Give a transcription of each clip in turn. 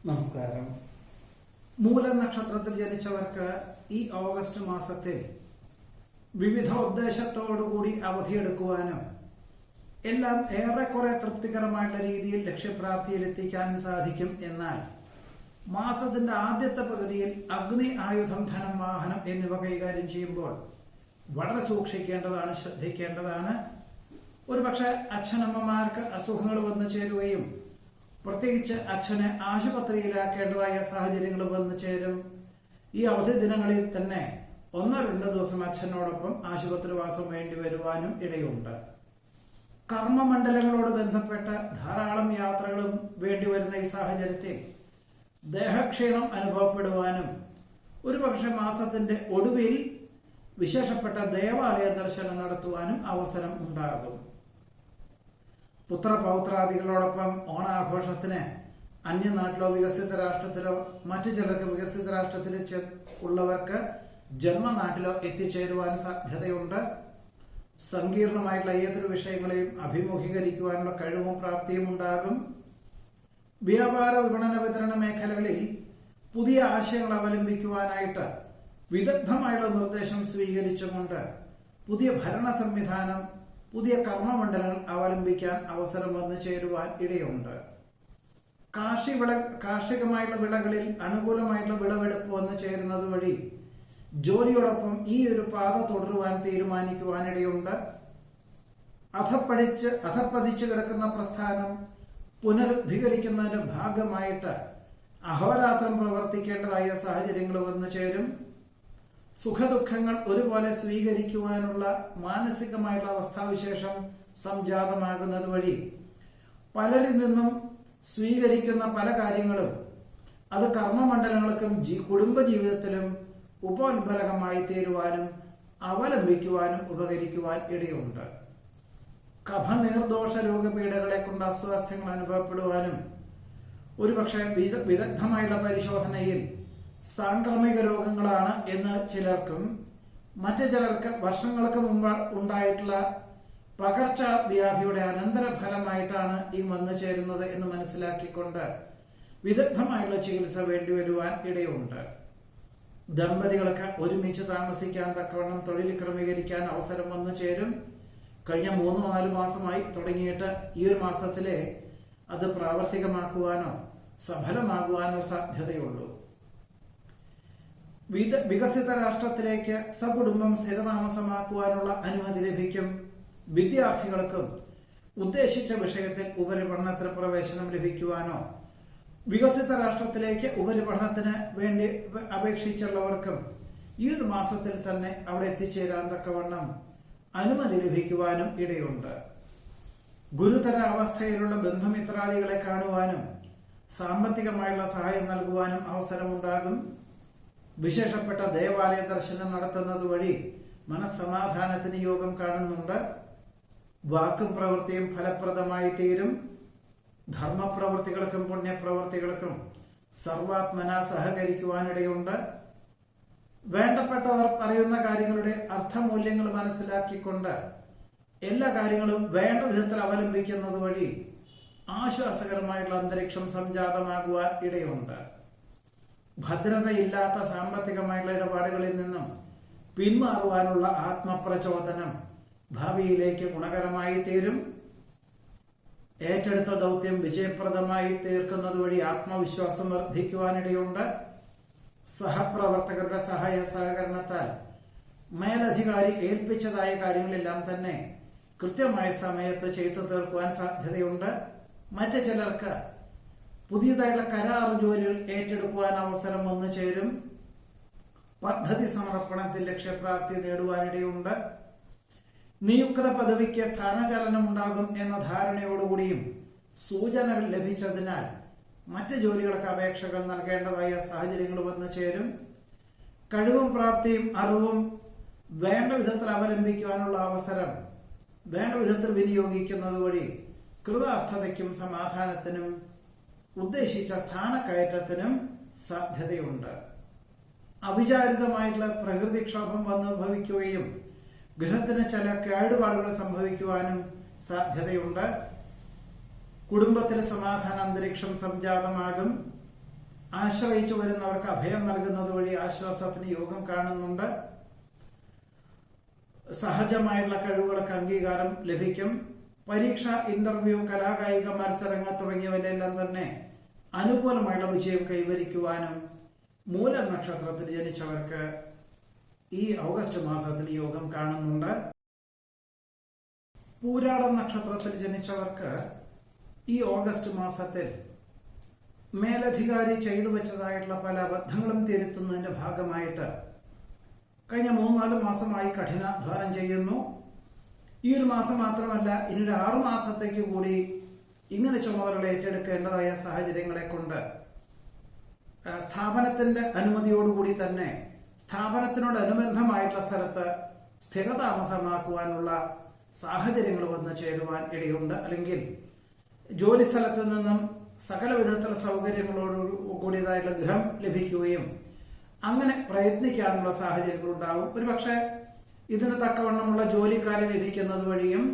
നമസ്കാരം. മൂലം നക്ഷത്രത്തിൽ ജനിച്ചവർക്ക് ഈ ഓഗസ്റ്റ് മാസത്തിൽ വിവിധ ഉദ്ദേശത്തോടുകൂടി അവധിയെടുക്കുവാനും എല്ലാം ഏറെക്കുറെ തൃപ്തികരമായിട്ടുള്ള രീതിയിൽ ലക്ഷ്യപ്രാപ്തിയിലെത്തിക്കാനും സാധിക്കും. എന്നാൽ മാസത്തിന്റെ ആദ്യത്തെ പകുതിയിൽ അഗ്നി, ആയുധം, ധനം, വാഹനം എന്നിവ കൈകാര്യം ചെയ്യുമ്പോൾ വളരെ സൂക്ഷിക്കേണ്ടതാണ്, ശ്രദ്ധിക്കേണ്ടതാണ്. ഒരുപക്ഷെ അച്ഛനമ്മമാർക്ക് അസുഖങ്ങൾ വന്നു ചേരുകയും പ്രത്യേകിച്ച് അച്ഛനെ ആശുപത്രിയിലാക്കേണ്ടതായ സാഹചര്യങ്ങൾ വന്നു ചേരും. ഈ അവധി ദിനങ്ങളിൽ തന്നെ 1-2 ദിവസം അച്ഛനോടൊപ്പം ആശുപത്രിവാസം വേണ്ടി വരുവാനും ഇടയുണ്ട്. കർമ്മമണ്ഡലങ്ങളോട് ബന്ധപ്പെട്ട ധാരാളം യാത്രകളും വേണ്ടിവരുന്ന ഈ സാഹചര്യത്തിൽ ദേഹക്ഷീണം അനുഭവപ്പെടുവാനും ഒരുപക്ഷെ മാസത്തിന്റെ ഒടുവിൽ വിശേഷപ്പെട്ട ദേവാലയ ദർശനം നടത്തുവാനും അവസരം ഉണ്ടാകും. പുത്രപൗത്രാദികളോടൊപ്പം ഓണാഘോഷത്തിന് അന്യനാട്ടിലോ വികസിത രാഷ്ട്രത്തിലോ മറ്റു ചിലർക്ക് വികസിത രാഷ്ട്രത്തിൽ ഉള്ളവർക്ക് ജന്മനാട്ടിലോ എത്തിച്ചേരുവാൻ സാധ്യതയുണ്ട്. സങ്കീർണമായിട്ടുള്ള ഏതൊരു വിഷയങ്ങളെയും അഭിമുഖീകരിക്കുവാനുള്ള കഴിവും പ്രാപ്തിയും ഉണ്ടാകും. വ്യാപാര, വിപണന, വിതരണ മേഖലകളിൽ പുതിയ ആശയങ്ങൾ അവലംബിക്കുവാനായിട്ട് വിദഗ്ധമായുള്ള നിർദ്ദേശം സ്വീകരിച്ചുകൊണ്ട് പുതിയ ഭരണ സംവിധാനം, പുതിയ കർമ്മമണ്ഡലങ്ങൾ അവലംബിക്കാൻ അവസരം വന്നു ചേരുവാൻ ഇടയുണ്ട്. കാർഷികമായിട്ടുള്ള വിളകളിൽ അനുകൂലമായിട്ടുള്ള വിളവെടുപ്പ് വന്നു ചേരുന്നത് വഴി ജോലിയോടൊപ്പം ഈ ഒരു പാത തുടരുവാൻ തീരുമാനിക്കുവാനിടയുണ്ട്. അധപ്പതിച്ചു കിടക്കുന്ന പ്രസ്ഥാനം പുനരുദ്ധീകരിക്കുന്നതിന്റെ ഭാഗമായിട്ട് അഹോരാത്രം പ്രവർത്തിക്കേണ്ടതായ സാഹചര്യങ്ങൾ വന്നു ചേരും. സുഖദുഃഖങ്ങൾ ഒരുപോലെ സ്വീകരിക്കുവാനുള്ള മാനസികമായിട്ടുള്ള അവസ്ഥാവിശേഷം സംജാതമാകുന്നത് വഴി പലരിൽ നിന്നും സ്വീകരിക്കുന്ന പല കാര്യങ്ങളും അത് കർമ്മമണ്ഡലങ്ങൾക്കും കുടുംബജീവിതത്തിലും ഉപോത്ബലകമായി തീരുവാനും അവലംബിക്കുവാനും ഉപകരിക്കുവാൻ ഇടയുണ്ട്. കഫനീർദോഷ രോഗപീഠകളെ കൊണ്ട് അസ്വാസ്ഥ്യങ്ങൾ അനുഭവപ്പെടുവാനും ഒരുപക്ഷെ വിദഗ്ധമായുള്ള പരിശോധനയിൽ സാംക്രമിക രോഗങ്ങളാണ് എന്ന് ചിലർക്കും, മറ്റു ചിലർക്ക് വർഷങ്ങൾക്ക് മുമ്പ് ഉണ്ടായിട്ടുള്ള പകർച്ചവ്യാധിയുടെ അനന്തരഫലമായിട്ടാണ് ഈ വന്നു ചേരുന്നത് എന്ന് മനസ്സിലാക്കിക്കൊണ്ട് വിദഗ്ധമായുള്ള ചികിത്സ വേണ്ടിവരുവാൻ ഇടയുണ്ട്. ദമ്പതികൾക്ക് ഒരുമിച്ച് താമസിക്കാൻ തക്കവണ്ണം തൊഴിൽ ക്രമീകരിക്കാൻ അവസരം വന്നു ചേരും. കഴിഞ്ഞ 3-4 മാസമായി തുടങ്ങിയിട്ട് ഈ ഒരു മാസത്തിലെ അത് പ്രാവർത്തികമാക്കുവാനോ സഫലമാകുവാനോ സാധ്യതയുള്ളൂ. വികസിത രാഷ്ട്രത്തിലേക്ക് സകുടുംബം സ്ഥിരതാമസമാക്കുവാനുള്ള അനുമതി ലഭിക്കും. വിദ്യാർത്ഥികൾക്കും ഉദ്ദേശിച്ച വിഷയത്തിൽ ഉപരിപഠനത്തിന് പ്രവേശനം ലഭിക്കുവാനോ വികസിത രാഷ്ട്രത്തിലേക്ക് ഉപരിപഠനത്തിന് വേണ്ടി അപേക്ഷിച്ചുള്ളവർക്കും ഈ ഒരു മാസത്തിൽ തന്നെ അവിടെ എത്തിച്ചേരാൻ തക്കവണ്ണം അനുമതി ലഭിക്കുവാനും ഇടയുണ്ട്. ഗുരുതര അവസ്ഥയിലുള്ള ബന്ധുമിത്രാദികളെ കാണുവാനും സാമ്പത്തികമായുള്ള സഹായം നൽകുവാനും അവസരമുണ്ടാകും. വിശേഷപ്പെട്ട ദേവാലയ ദർശനം നടത്തുന്നത് വഴി മനസ്സമാധാനത്തിന് യോഗം കാണുന്നുണ്ട്. വാക്കും പ്രവൃത്തിയും ഫലപ്രദമായി തീരും. ധർമ്മപ്രവൃത്തികൾക്കും പുണ്യപ്രവൃത്തികൾക്കും സർവാത്മന സഹകരിക്കുവാനിടയുണ്ട്. വേണ്ടപ്പെട്ടവർ പറയുന്ന കാര്യങ്ങളുടെ അർത്ഥമൂല്യങ്ങൾ മനസ്സിലാക്കിക്കൊണ്ട് എല്ലാ കാര്യങ്ങളും വേണ്ട വിധത്തിൽ അവലംബിക്കുന്നത് വഴി ആശ്വാസകരമായിട്ടുള്ള അന്തരീക്ഷം സംജാതമാകുവാൻ ഇടയുണ്ട്. ഭദ്രതയില്ലാത്ത സാമ്പത്തികമായിട്ടുള്ള ഇടപാടുകളിൽ നിന്നും പിന്മാറുവാനുള്ള ആത്മപ്രചോദനം ഭാവിയിലേക്ക് ഗുണകരമായി തീരും. ഏറ്റെടുത്ത ദൗത്യം വിജയപ്രദമായി തീർക്കുന്നത് വഴി ആത്മവിശ്വാസം വർദ്ധിക്കുവാനിടയുണ്ട്. സഹപ്രവർത്തകരുടെ സഹായ സഹകരണത്താൽ മേലധികാരി ഏൽപ്പിച്ചതായ കാര്യങ്ങളെല്ലാം തന്നെ കൃത്യമായ സമയത്ത് ചെയ്തു തീർക്കുവാൻ സാധ്യതയുണ്ട്. മറ്റു ചിലർക്ക് പുതിയതായിട്ടുള്ള കരാർ ജോലികൾ ഏറ്റെടുക്കുവാൻ അവസരം വന്നു ചേരും. പദ്ധതി സമർപ്പണത്തിൽ ലക്ഷ്യപ്രാപ്തി നേടുവാനിടയുണ്ട്. നിയുക്ത പദവിക്ക് സ്ഥാനചലനം ഉണ്ടാകും എന്ന ധാരണയോടുകൂടിയും സൂചനകൾ ലഭിച്ചതിനാൽ മറ്റ് ജോലികൾക്ക് അപേക്ഷകൾ നൽകേണ്ടതായ സാഹചര്യങ്ങൾ വന്നു ചേരും. കഴിവും പ്രാപ്തിയും അറിവും വേണ്ട വിധത്തിൽ അവലംബിക്കുവാനുള്ള അവസരം വേണ്ട വിധത്തിൽ വിനിയോഗിക്കുന്നത് വഴി കൃതാർത്ഥതയ്ക്കും സമാധാനത്തിനും ഉദ്ദേശിച്ച സ്ഥാനക്കയറ്റത്തിനും സാധ്യതയുണ്ട്. അവിചാരിതമായിട്ടുള്ള പ്രകൃതിക്ഷോഭം വന്ന് ഭവിക്കുകയും ഗൃഹത്തിന് ചില കേടുപാടുകൾ സംഭവിക്കുവാനും സാധ്യതയുണ്ട്. കുടുംബത്തിലെ സമാധാന അന്തരീക്ഷം സംജാതമാകും. ആശ്രയിച്ചു വരുന്നവർക്ക് അഭയം നൽകുന്നത് വഴി ആശ്വാസത്തിന് യോഗം കാണുന്നുണ്ട്. സഹജമായിട്ടുള്ള കഴിവുകൾക്ക് അംഗീകാരം ലഭിക്കും. പരീക്ഷ, ഇന്റർവ്യൂ, കലാകായിക മത്സരങ്ങൾ തുടങ്ങിയവയിലെല്ലാം തന്നെ അനുകൂലമായുള്ള വിജയം കൈവരിക്കുവാനും മൂല നക്ഷത്രത്തിൽ ജനിച്ചവർക്ക് ഈ ഓഗസ്റ്റ് മാസത്തിൽ യോഗം കാണുന്നുണ്ട്. പൂരാടം നക്ഷത്രത്തിൽ ജനിച്ചവർക്ക് ഈ ഓഗസ്റ്റ് മാസത്തിൽ മേലധികാരി ചെയ്തു വെച്ചതായിട്ടുള്ള പല അബദ്ധങ്ങളും തിരുത്തുന്നതിന്റെ ഭാഗമായിട്ട് കഴിഞ്ഞ 3-4 മാസമായി കഠിനാധ്വാനം ചെയ്യുന്നു. ഈ ഒരു മാസം മാത്രമല്ല, ഇനി ഒരു 6 മാസത്തേക്ക് കൂടി ഇങ്ങനെ ചുമതലകൾ ഏറ്റെടുക്കേണ്ടതായ സാഹചര്യങ്ങളെ കൊണ്ട് സ്ഥാപനത്തിന്റെ അനുമതിയോടുകൂടി തന്നെ സ്ഥാപനത്തിനോട് അനുബന്ധമായിട്ടുള്ള സ്ഥലത്ത് സ്ഥിരതാമസമാക്കുവാനുള്ള സാഹചര്യങ്ങൾ വന്നു ചേരുവാൻ ഇടയുണ്ട്. അല്ലെങ്കിൽ ജോലി സ്ഥലത്ത് നിന്നും സകല വിധത്തിലുള്ള സൗകര്യങ്ങളോട് കൂടിയതായിട്ടുള്ള ഗൃഹം ലഭിക്കുകയും അങ്ങനെ പ്രയത്നിക്കാനുള്ള സാഹചര്യങ്ങൾ ഉണ്ടാവും. ഒരുപക്ഷെ ഇതിന് തക്കവണ്ണമുള്ള ജോലിക്കാരെ ലഭിക്കുന്നത് വഴിയും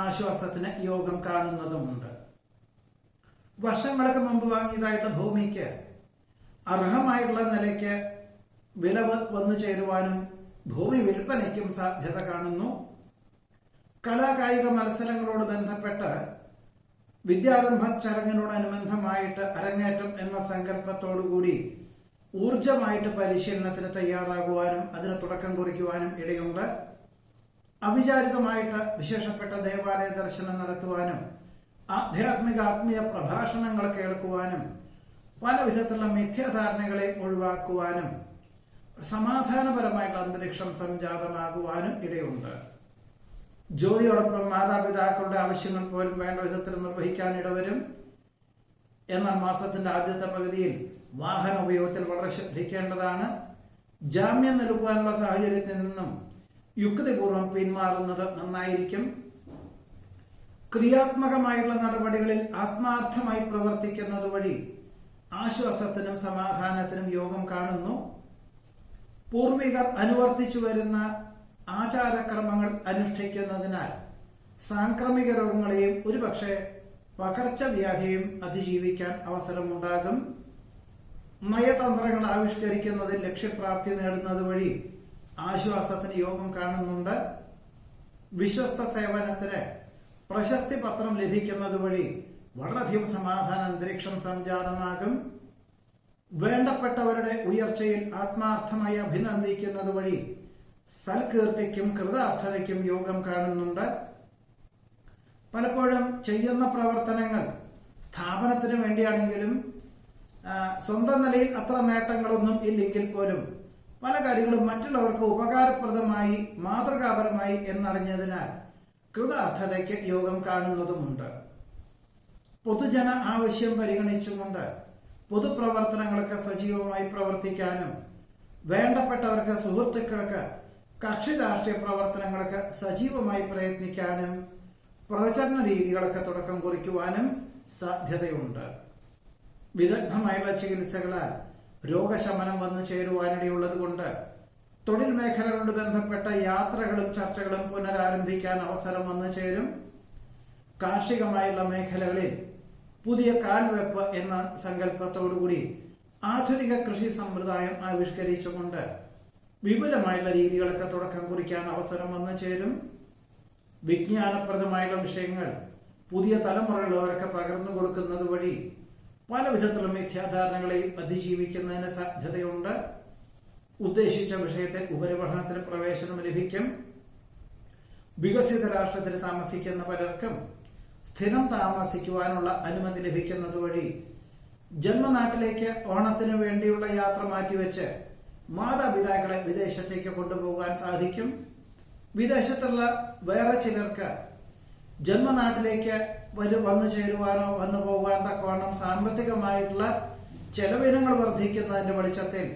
ആശ്വാസത്തിന് യോഗം കാണുന്നതുമുണ്ട്. വർഷങ്ങൾക്ക് മുമ്പ് വാങ്ങിയതായിട്ടുള്ള ഭൂമിക്ക് അർഹമായിട്ടുള്ള നിലയ്ക്ക് വില വന്നു ചേരുവാനും ഭൂമി വിൽപ്പനയ്ക്കും സാധ്യത കാണുന്നു. കലാകായിക മത്സരങ്ങളോട് ബന്ധപ്പെട്ട് വിദ്യാരംഭ ചടങ്ങിനോടനുബന്ധമായിട്ട് അരങ്ങേറ്റം എന്ന സങ്കല്പത്തോടുകൂടി ഊർജമായിട്ട് പരിശീലനത്തിന് തയ്യാറാകുവാനും അതിന് തുടക്കം കുറിക്കുവാനും ഇടയുണ്ട്. അവിചാരിതമായിട്ട് വിശേഷപ്പെട്ട ദേവാലയ ദർശനം നടത്തുവാനും ആധ്യാത്മിക പ്രഭാഷണങ്ങൾ കേൾക്കുവാനും പല വിധത്തിലുള്ള മിഥ്യാധാരണകളെ ഒഴിവാക്കുവാനും സമാധാനപരമായിട്ടുള്ള അന്തരീക്ഷം സംജാതമാകുവാനും ഇടയുണ്ട്. ജോലിയോടൊപ്പം മാതാപിതാക്കളുടെ ആവശ്യങ്ങൾ പോലും വേണ്ട വിധത്തിൽ നിർവഹിക്കാൻ ഇടവരും. എന്നാൽ മാസത്തിന്റെ ആദ്യത്തെ പകുതിയിൽ വാഹന ഉപയോഗത്തിൽ വളരെ ശ്രദ്ധിക്കേണ്ടതാണ്. ജാമ്യം നൽകുവാനുള്ള സാഹചര്യത്തിൽ നിന്നും യുക്തിപൂർവ്വം പിന്മാറുന്നത് നന്നായിരിക്കും. ക്രിയാത്മകമായുള്ള നടപടികളിൽ ആത്മാർത്ഥമായി പ്രവർത്തിക്കുന്നത് വഴി ആശ്വാസത്തിനും സമാധാനത്തിനും യോഗം കാണുന്നു. പൂർവികർ അനുവർത്തിച്ചു വരുന്ന ആചാരക്രമങ്ങൾ അനുഷ്ഠിക്കുന്നതിനാൽ സാംക്രമിക രോഗങ്ങളെയും ഒരുപക്ഷെ പകർച്ചവ്യാധിയും അതിജീവിക്കാൻ അവസരമുണ്ടാകും. നയതന്ത്രങ്ങൾ ആവിഷ്കരിക്കുന്നതിൽ ലക്ഷ്യപ്രാപ്തി നേടുന്നത് വഴി ആശ്വാസത്തിന് യോഗം കാണുന്നുണ്ട്. വിശ്വസ്ത സേവനത്തിന് പ്രശസ്തി പത്രം ലഭിക്കുന്നത് വഴി വളരെയധികം സമാധാന അന്തരീക്ഷം സംജാതമാകും. വേണ്ടപ്പെട്ടവരുടെ ഉയർച്ചയിൽ ആത്മാർത്ഥമായി അഭിനന്ദിക്കുന്നത് വഴി സൽകീർത്തിക്കും കൃതാർത്ഥതയ്ക്കും യോഗം കാണുന്നുണ്ട്. പലപ്പോഴും ചെയ്യുന്ന പ്രവർത്തനങ്ങൾ സ്ഥാപനത്തിന് വേണ്ടിയാണെങ്കിലും സ്വന്തം നിലയിൽ അത്ര നേട്ടങ്ങളൊന്നും ഇല്ലെങ്കിൽ പോലും പല കാര്യങ്ങളും മറ്റുള്ളവർക്ക് ഉപകാരപ്രദമായി മാതൃകാപരമായി എന്നറിഞ്ഞതിനാൽ കൃതാർത്ഥതയ്ക്ക് യോഗം കാണുന്നതുമുണ്ട്. പൊതുജന ആവശ്യം പരിഗണിച്ചുകൊണ്ട് പൊതുപ്രവർത്തനങ്ങൾക്ക് സജീവമായി പ്രവർത്തിക്കാനും വേണ്ടപ്പെട്ടവർക്ക് സുഹൃത്തുക്കൾക്ക് കക്ഷി രാഷ്ട്രീയ പ്രവർത്തനങ്ങൾക്ക് സജീവമായി പ്രയത്നിക്കാനും പ്രചരണ രീതികൾക്ക് തുടക്കം കുറിക്കുവാനും സാധ്യതയുണ്ട്. വിദഗ്ധമായുള്ള ചികിത്സകളാൽ രോഗശമനം വന്നു ചേരുവാനിടയുള്ളത് കൊണ്ട് തൊഴിൽ മേഖലകളോട് ബന്ധപ്പെട്ട യാത്രകളും ചർച്ചകളും പുനരാരംഭിക്കാൻ അവസരം വന്നു ചേരും. കാർഷികമായുള്ള മേഖലകളിൽ പുതിയ കാൽവെപ്പ് എന്ന സങ്കല്പത്തോടുകൂടി ആധുനിക കൃഷി സമ്പ്രദായം ആവിഷ്കരിച്ചുകൊണ്ട് വിപുലമായുള്ള രീതികൾക്ക് തുടക്കം കുറിക്കാൻ അവസരം വന്നു ചേരും. വിജ്ഞാനപ്രദമായുള്ള വിഷയങ്ങൾ പുതിയ തലമുറകളവർക്ക് പകർന്നു കൊടുക്കുന്നത് വഴി പല വിധത്തിലുള്ള മിഥ്യാധാരണകളെയും അതിജീവിക്കുന്നതിന് സാധ്യതയുണ്ട്. ഉദ്ദേശിച്ച വിഷയത്തിൽ ഉപരിപഠനത്തിന് പ്രവേശനം ലഭിക്കും. വികസിത രാഷ്ട്രത്തിൽ താമസിക്കുന്ന പലർക്കും സ്ഥിരം താമസിക്കുവാനുള്ള അനുമതി ലഭിക്കുന്നത് വഴി ജന്മനാട്ടിലേക്ക് ഓണത്തിന് വേണ്ടിയുള്ള യാത്ര മാറ്റിവെച്ച് മാതാപിതാക്കളെ വിദേശത്തേക്ക് കൊണ്ടുപോകാൻ സാധിക്കും. വിദേശത്തുള്ള വേറെ ചിലർക്ക് ജന്മനാട്ടിലേക്ക് വന്നു ചേരുവാനോ വന്നു പോകാൻ തക്കവണ്ണം സാമ്പത്തികമായിട്ടുള്ള ചെലവിനങ്ങൾ വർദ്ധിക്കുന്നതിന്റെ വെളിച്ചത്തിൽ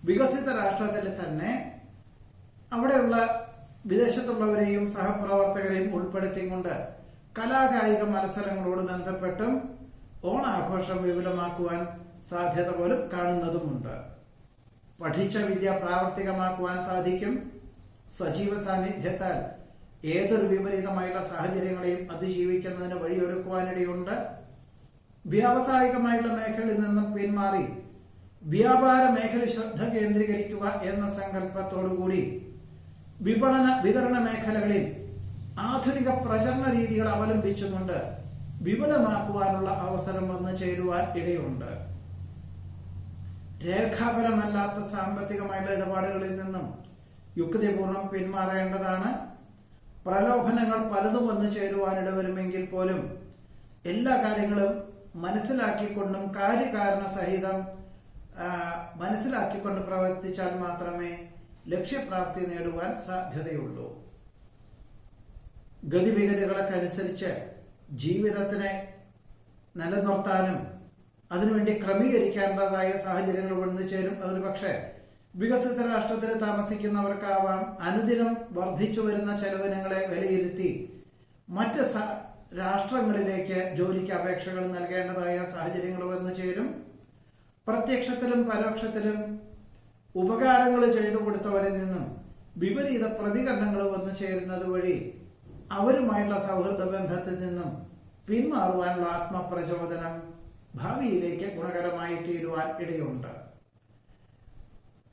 വികസിത രാഷ്ട്രത്തിൽ തന്നെ അവിടെയുള്ള വിദേശത്തുള്ളവരെയും സഹപ്രവർത്തകരെയും ഉൾപ്പെടുത്തിക്കൊണ്ട് കലാകായിക മത്സരങ്ങളോട് ബന്ധപ്പെട്ടും ഓണാഘോഷം വിപുലമാക്കുവാൻ സാധ്യത പോലും കാണുന്നതുമുണ്ട്. പഠിച്ച വിദ്യ പ്രാവർത്തികമാക്കുവാൻ സാധിക്കും. സജീവ സാന്നിധ്യത്താൽ ഏതൊരു വിപരീതമായുള്ള സാഹചര്യങ്ങളെയും അതിജീവിക്കുന്നതിന് വഴിയൊരുക്കുവാനിടയുണ്ട്. വ്യാവസായികമായുള്ള മേഖലയിൽ നിന്നും പിന്മാറി വ്യാപാര മേഖല ശ്രദ്ധ കേന്ദ്രീകരിക്കുക എന്ന സങ്കല്പത്തോടുകൂടി വിതരണ മേഖലകളിൽ ആധുനിക പ്രചരണ രീതികൾ അവലംബിച്ചുകൊണ്ട് വിപുലമാക്കുവാനുള്ള അവസരം വന്നു ചേരുവാൻ ഇടയുണ്ട്. രേഖാപരമല്ലാത്ത സാമ്പത്തികമായുള്ള ഇടപാടുകളിൽ നിന്നും യുക്തിപൂർവ്വം പിന്മാറേണ്ടതാണ്. പ്രലോഭനങ്ങൾ പലതും വന്നു ചേരുവാനിട വരുമെങ്കിൽ പോലും എല്ലാ കാര്യങ്ങളും മനസ്സിലാക്കിക്കൊണ്ടും കാര്യകാരണ സഹിതം മനസ്സിലാക്കിക്കൊണ്ട് പ്രവർത്തിച്ചാൽ മാത്രമേ ലക്ഷ്യപ്രാപ്തി നേടുവാൻ സാധ്യതയുള്ളൂ. ഗതിവിഗതികൾക്കനുസരിച്ച് ജീവിതത്തിനെ നിലനിർത്താനും അതിനുവേണ്ടി ക്രമീകരിക്കേണ്ടതായ സാഹചര്യങ്ങൾ വന്നു ചേരും. അതിന് പക്ഷേ വികസിത രാഷ്ട്രത്തിൽ താമസിക്കുന്നവർക്കാവാം അനുദിനം വർദ്ധിച്ചു വരുന്ന ചെലവിനങ്ങളെ വിലയിരുത്തി മറ്റ് രാഷ്ട്രങ്ങളിലേക്ക് ജോലിക്ക് അപേക്ഷകൾ നൽകേണ്ടതായ സാഹചര്യങ്ങൾ വന്നു ചേരും. പ്രത്യക്ഷത്തിലും പരോക്ഷത്തിലും ഉപകാരങ്ങൾ ചെയ്തു കൊടുത്തവരിൽ നിന്നും വിപരീത പ്രതികരണങ്ങൾ വന്നു ചേരുന്നത് വഴി അവരുമായുള്ള സൗഹൃദ ബന്ധത്തിൽ നിന്നും പിന്മാറുവാനുള്ള ആത്മപ്രചോദനം ഭാവിയിലേക്ക് ഗുണകരമായി തീരുവാൻ ഇടയുണ്ട്.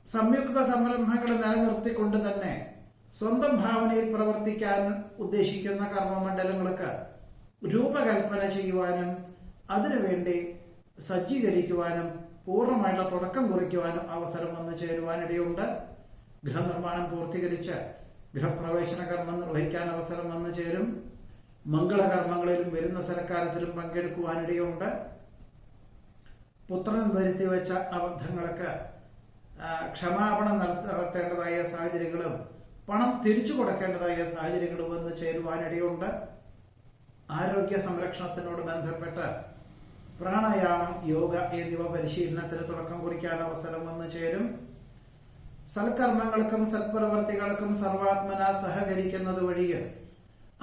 സംയുക്ത സംരംഭങ്ങൾ നിലനിർത്തിക്കൊണ്ട് തന്നെ സ്വന്തം ഭാവനയിൽ പ്രവർത്തിക്കാൻ ഉദ്ദേശിക്കുന്ന കർമ്മമണ്ഡലങ്ങൾക്ക് രൂപകൽപ്പന ചെയ്യുവാനും അതിനുവേണ്ടി സജ്ജീകരിക്കുവാനും പൂർണ്ണമായിട്ടുള്ള തുടക്കം കുറിക്കുവാനും അവസരം വന്നു ചേരുവാനിടയുണ്ട്. ഗൃഹനിർമ്മാണം പൂർത്തീകരിച്ച് ഗൃഹപ്രവേശന കർമ്മം നിർവഹിക്കാൻ അവസരം വന്നു ചേരും. മംഗളകർമ്മങ്ങളിലും വരുന്ന സൽക്കാരത്തിലും പങ്കെടുക്കുവാനിടയുണ്ട്. പുത്രൻ വരുത്തി വെച്ച അബദ്ധങ്ങൾക്ക് ക്ഷമാപണം നടത്തേണ്ടതായ സാഹചര്യങ്ങളും പണം തിരിച്ചു കൊടുക്കേണ്ടതായ സാഹചര്യങ്ങളും വന്നു ചേരുവാനിടയുണ്ട്. ആരോഗ്യ സംരക്ഷണത്തിനോട് ബന്ധപ്പെട്ട് പ്രാണായാമം, യോഗ എന്നിവ പരിശീലനത്തിന് തുടക്കം കുറിക്കാൻ അവസരം വന്നു ചേരും. സൽക്കർമ്മങ്ങൾക്കും സൽപ്രവർത്തികൾക്കും സർവാത്മന സഹകരിക്കുന്നത് വഴി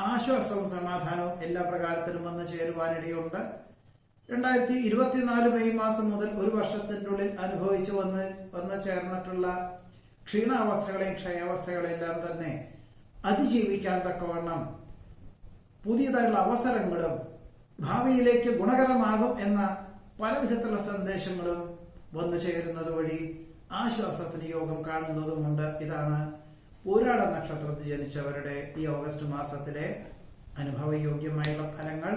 ആശ്വാസവും സമാധാനവും എല്ലാ പ്രകാരത്തിലും വന്നു ചേരുവാനിടയുണ്ട്. 2024 മെയ് മാസം മുതൽ ഒരു വർഷത്തിൻ്റെ ഉള്ളിൽ അനുഭവിച്ചു വന്ന് ചേർന്നിട്ടുള്ള ക്ഷീണാവസ്ഥകളെയും ക്ഷയാവസ്ഥകളെല്ലാം തന്നെ അതിജീവിക്കാൻ തക്കവണ്ണം പുതിയതായുള്ള അവസരങ്ങളും ഭാവിയിലേക്ക് ഗുണകരമാകും എന്ന പല വിധത്തിലുള്ള സന്ദേശങ്ങളും വന്നു ചേരുന്നത് വഴി ആശ്വാസത്തിന് യോഗം കാണുന്നതുമുണ്ട്. ഇതാണ് പൂരാട നക്ഷത്രത്തിൽ ജനിച്ചവരുടെ ഈ ഓഗസ്റ്റ് മാസത്തിലെ അനുഭവയോഗ്യമായുള്ള ഫലങ്ങൾ.